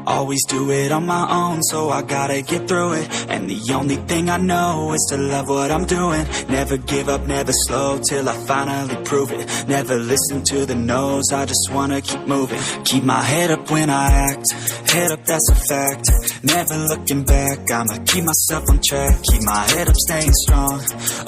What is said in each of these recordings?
Always do it on my own, so I gotta get through it. And the only thing I know is to love what I'm doing. Never give up, never slow, till I finally prove it. Never listen to the no's, I just wanna keep moving. Keep my head up when I act, head up, that's a fact. Never looking back, I'ma keep myself on track. Keep my head up, staying strong,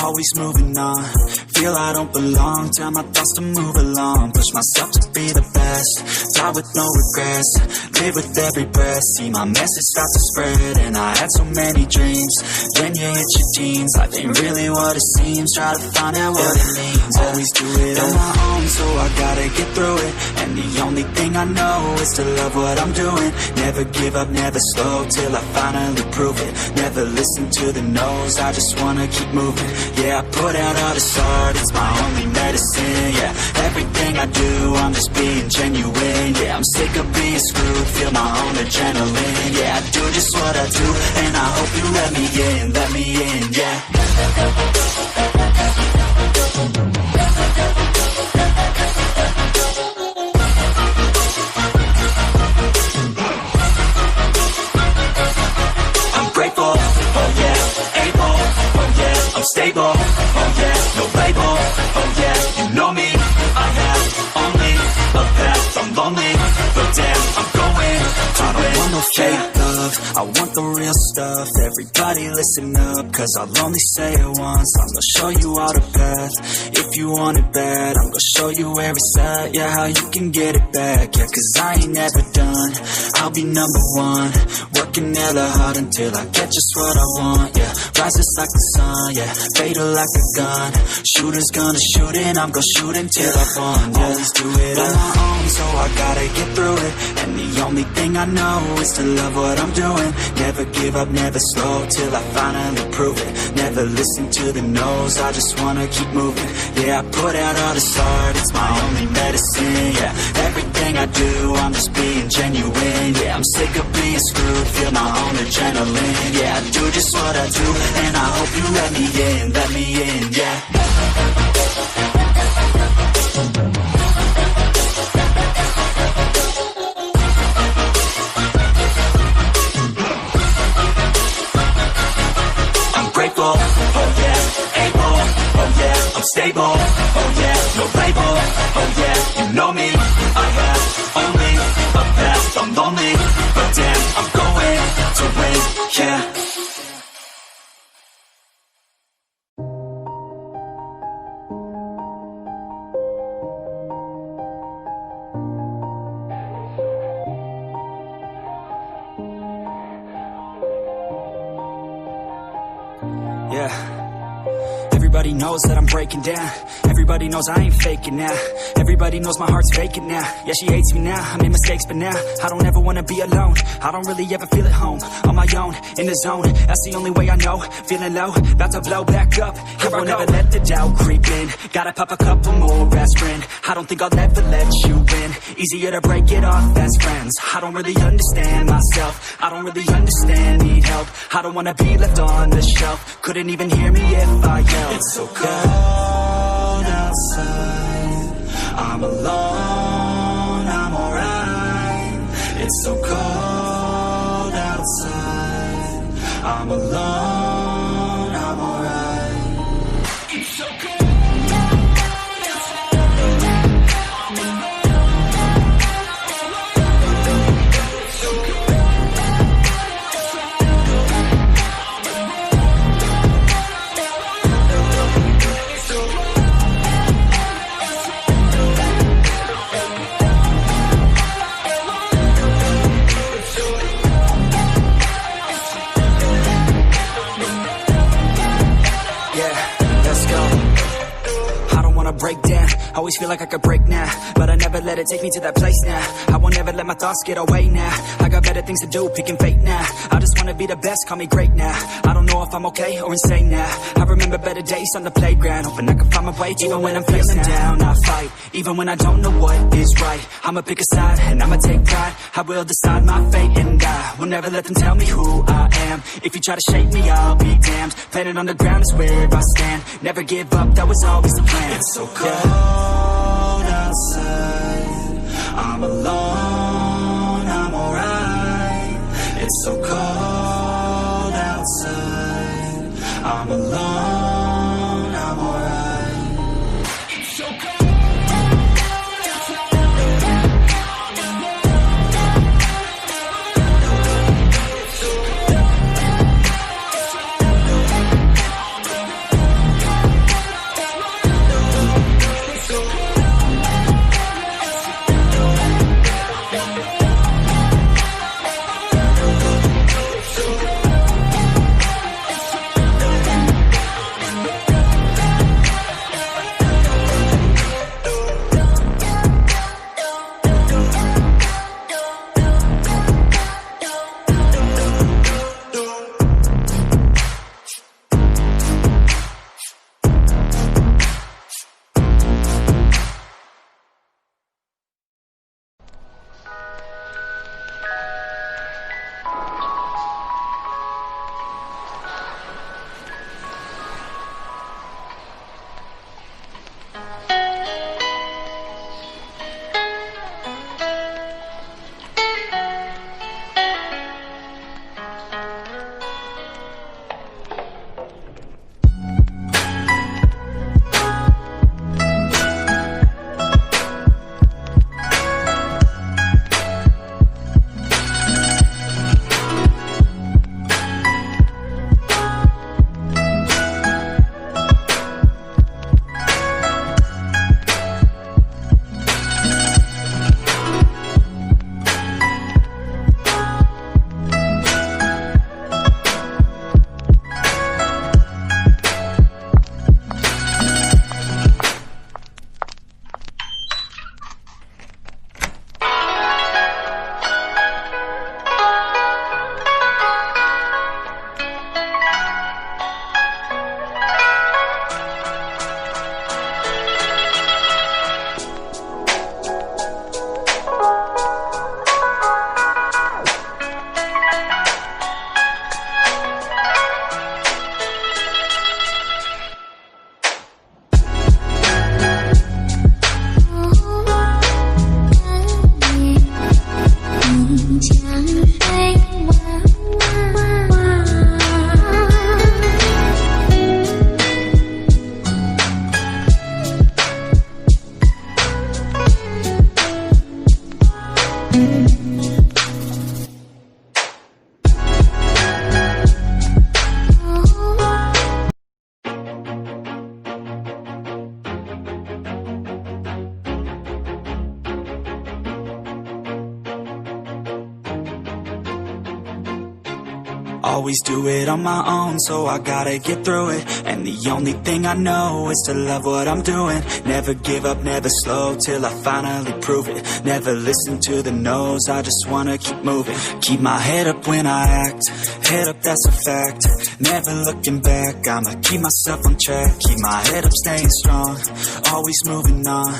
always moving on. Feel I don't belong, tell my thoughts to move along. Push myself to be the best, die with no regrets. Live with every breath, see my message start to spread. And I had so many dreams, when you hit your teens, life ain't really what it seems. Try to find out what it means. Always do it on my own, so I gotta get through it. And the only thing I know is to love what I'm doing. Never give up, never slow, till I finally prove it. Never listen to the no's, I just wanna keep moving. Yeah, I put out all this art, it's my only medicine. Yeah, everything I do, I'm just being genuine. Yeah, I'm sick of being screwed, feel my own adrenaline. Yeah, I do just what I do, and I hope you let me in, yeah. I'm grateful, oh yeah, able, oh yeah, I'm stable, oh yeah, no label, oh yeah, you know me, I have only a path, I'm lonely, but damn, I'm going to I don't want no fake love, I want the real stuff. Everybody listen up, cause I'll only say it once. I'm gonna show you all the path, if you want it bad. I'm gonna show you where it's at, yeah, how you can get it back. Yeah, cause I ain't never done, I'll be number one. Working hella hard until I get just what I want, yeah. Rises like the sun, yeah, fatal like a gun. Shooter's gonna shoot and I'm gonna shoot until I won, yeah. Always do it on my own, so I gotta get through it. And the only thing I know is to love what I'm doing. Never give up, never slow, till I finally prove it. Never listen to the no's, I just wanna keep moving. Yeah, I put out all this art, it's my only medicine. Yeah, everything I do, I'm just being genuine. Yeah, I'm sick of being screwed, feel my own adrenaline. Yeah, I do just what I do, and I hope you let me in, yeah. Grateful, oh yeah, able, oh yeah, I'm stable, oh yeah, no label, oh yeah, you know me, I have only a path, I'm lonely, but damn, I'm going to win, yeah. Yeah, everybody knows that I'm breaking down. Everybody knows I ain't faking now. Everybody knows my heart's vacant now. Yeah, she hates me now, I made mistakes but now I don't ever wanna be alone. I don't really ever feel at home, on my own, in the zone. That's the only way I know, feeling low, about to blow back up. Here I never let the doubt creep in. Gotta pop a couple more aspirin. I don't think I'll ever let you in. Easier to break it off as friends. I don't really understand myself, I don't really understand, need help. I don't wanna be left on the shelf. Couldn't even hear me if I yelled. It's so cold outside, I'm alone, I'm alright. It's so cold outside, I'm alone, I'm alright. It's so cold. Break down, always feel like I could break now, but I never let it take me to that place now. I won't ever let my thoughts get away now. I got better things to do, picking fate now. I just wanna be the best, call me great now. I don't know if I'm okay or insane now. I remember better days on the playground, hoping I can find my way. Even when I'm feeling down, I fight. Even when I don't know what is right, I'ma pick a side and I'ma take pride. I will decide my fate and I will never let them tell me who I am. If you try to shake me, I'll be damned. Planet on the ground is where I stand. Never give up, that was always the plan. It's so cold outside, I'm alone, I'm alright. so cold outside. I'm alone, I'm alright. It's so cold. Always do it on my own, so I gotta get through it. And the only thing I know is to love what I'm doing. Never give up, never slow, till I finally prove it. Never listen to the no's, I just wanna keep moving. Keep my head up when I act, head up, that's a fact. Never looking back, I'ma keep myself on track. Keep my head up, staying strong, always moving on.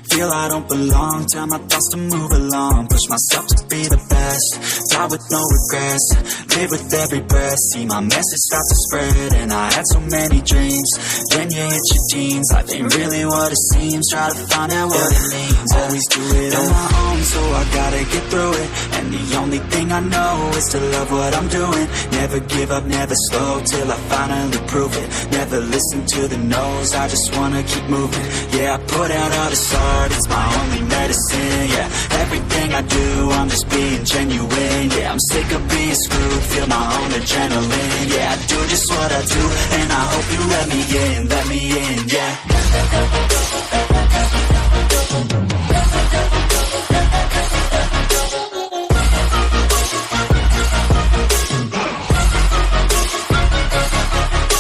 Feel I don't belong, tell my thoughts to move along. Push myself to be the best, die with no regrets. Live with every breath, see my message start to spread. And I had so many dreams, then you hit your teens. Life ain't really what it seems, try to find out what it means. Always do it on my own, so I gotta get through it. And the only thing I know is to love what I'm doing. Never give up, never slow, till I finally prove it. Never listen to the no's, I just wanna keep moving. Yeah, I put out all this art, it's my only medicine. Yeah, everything I do, I'm just being genuine. Yeah, I'm sick of being screwed, feel my own adrenaline. Yeah, I do just what I do, and I hope you let me in, yeah.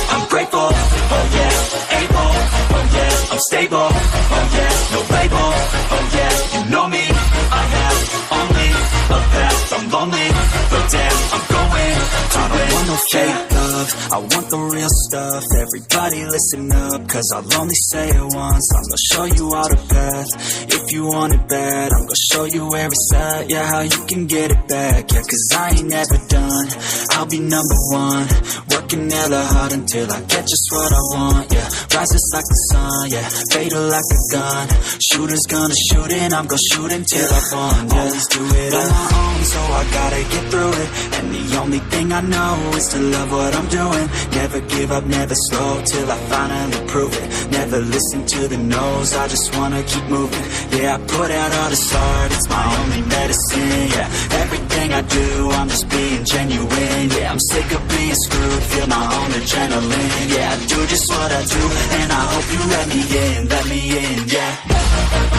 I'm grateful, oh yeah, able, oh yeah, I'm stable, oh yeah, no label, oh yeah, you know me, I have only a path, I'm lonely, but damn, I'm going to win. I don't want no fake love, love, I want the real stuff. Everybody listen up, cause I'll only say it once. I'm gonna show you all the path. If you want it bad, I'm gonna show you where it's at. Yeah, how you can get it back. Yeah, cause I ain't never done. I'll be number one, working hella hard until I get just what I want. Yeah, rises like the sun, yeah, fatal like a gun. Shooter's gonna shoot and I'm gonna shoot until I won. Yeah, always do it on my own, so I gotta get through it. And the only thing I know is to love what I'm doing. Never give up, never slow, till I finally prove it. Never listen to the no's, I just wanna keep moving. Yeah, I put out all this art, it's my only medicine. Yeah, everything I do, I'm just being genuine. Yeah, I'm sick of being screwed, feel my own adrenaline. Yeah, I do just what I do, and I hope you let me in, yeah.